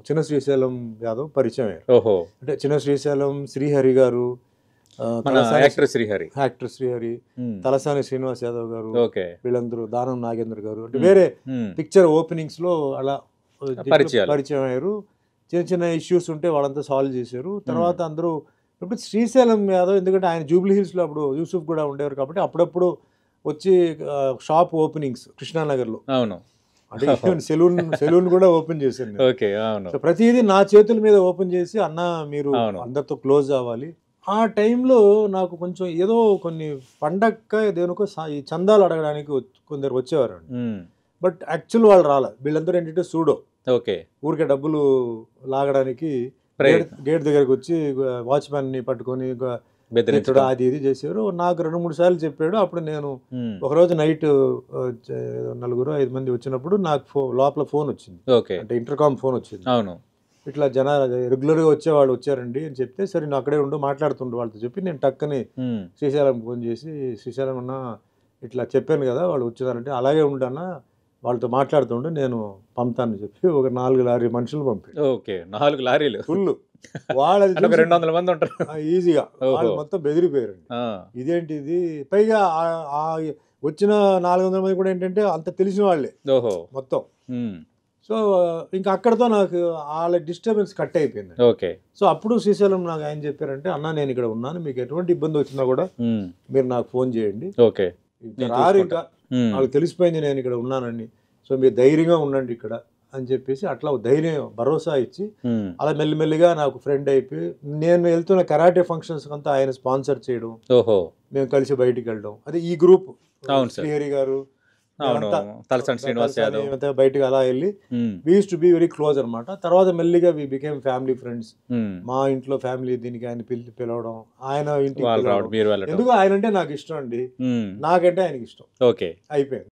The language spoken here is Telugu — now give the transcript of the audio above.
చిన్న శ్రీశైలం యాదవ్ పరిచయం అయ్యారు. ఓహో, అంటే చిన్న శ్రీశైలం శ్రీహరి గారు, మన యాక్టర్ శ్రీహరి, యాక్టర్ శ్రీహరి, తలసాని శ్రీనివాస్ యాదవ్ గారు, ఓకే, వీళ్ళందరూ, దానం నాగేంద్ర గారు, అంటే వేరే పిక్చర్ ఓపెనింగ్స్ లో అలా పరిచయం అయ్యారు. చిన్న చిన్న ఇష్యూస్ ఉంటే వాళ్ళంతా సాల్వ్ చేశారు. తర్వాత అందరూ ఇప్పుడు శ్రీశైలం యాదవ్, ఎందుకంటే ఆయన జూబ్లీ హిల్స్ లో అప్పుడు యూసుఫ్ కూడా ఉండేవారు కాబట్టి అప్పుడప్పుడు వచ్చి షాప్ ఓపెనింగ్స్ కృష్ణానగర్లో, అవును, అంటే సెలూన్ కూడా ఓపెన్ చేశాను. ఓకే, అవును. సో ప్రతిదీ నా చేతుల మీద ఓపెన్ చేసి, అన్న మీరు అందరితో క్లోజ్ అవ్వాలి. ఆ టైంలో నాకు కొంచెం ఏదో కొన్ని పండగ దేనికో ఈ చందాలు అడగడానికి కొందరు వచ్చేవారు. బట్ యాక్చువల్ వాళ్ళు రాలేదు. వీళ్ళందరూ ఏంటంటే సూడో, ఓకే, ఊరికే డబ్బులు లాగడానికి గేట్ దగ్గరకు వచ్చి వాచ్మ్యాన్ ని పట్టుకొని అది ఇది చేశారు. నాకు 2-3 సార్లు చెప్పాడు. అప్పుడు నేను ఒకరోజు నైట్ 4-5 మంది వచ్చినప్పుడు నాకు లోపల ఫోన్ వచ్చింది, అంటే ఇంటర్కామ్ ఫోన్ వచ్చింది. అవును, ఇట్లా జనాలు రెగ్యులర్గా వచ్చేవాళ్ళు వచ్చారండి అని చెప్తే, సరే నువ్వు అక్కడే ఉండు మాట్లాడుతుండ్రు వాళ్ళతో చెప్పి నేను టక్కని శ్రీశైలం ఫోన్ చేసి, శ్రీశైలం అన్న ఇట్లా చెప్పాను కదా వాళ్ళు వచ్చారంటే, అలాగే ఉండన్నా వాళ్ళతో మాట్లాడుతుండే నేను పంపుతానని చెప్పి ఒక 4 లారీ మనుషులు పంపాడు. ఓకే, 4 లారీలు ఫుల్. వాళ్ళది 200 మంది ఉంటారు ఈజీగా. వాళ్ళు మొత్తం బెదిరిపోయారండి. ఇదేంటి ఇది, పైగా వచ్చిన 400 మంది కూడా ఏంటంటే అంత తెలిసిన వాళ్ళే మొత్తం. సో ఇంకా అక్కడతో నాకు వాళ్ళ డిస్టర్బెన్స్ కట్ అయిపోయింది. ఓకే. సో అప్పుడు శ్రీశైలం నాకు ఆయన చెప్పారంటే, అన్న నేను ఇక్కడ ఉన్నాను, మీకు ఎటువంటి ఇబ్బంది వచ్చినా కూడా మీరు నాకు ఫోన్ చేయండి. ఓకే, రారు, ఇంకా వాళ్ళకి తెలిసిపోయింది నేను ఇక్కడ ఉన్నానని, సో మీరు ధైర్యంగా ఉండండి ఇక్కడ అని చెప్పేసి అట్లా ధైర్యం భరోసా ఇచ్చి అలా మెల్లిమెల్లిగా నాకు ఫ్రెండ్ అయిపోయి, నేను వెళ్తున్న కరాటే ఫంక్షన్స్ అంతా ఆయన స్పాన్సర్ చేయడం, మేము కలిసి బయటికి వెళ్ళడం. అదే ఈ గ్రూప్ శ్రీహరి గారు, తలసాని శ్రీనివాస్ యాదవ్ బయటకు అలా వెళ్ళి we used to be very close అనమాట. తర్వాత మెల్లిగా వి బికేమ్ ఫ్యామిలీ ఫ్రెండ్స్. మా ఇంట్లో ఫ్యామిలీ దీనికి ఆయన పిలవడం, ఆయన ఇంటికి, ఎందుకు ఆయన అంటే నాకు ఇష్టం అండి, నాకంటే ఆయనకి ఇష్టం, అయిపోయింది.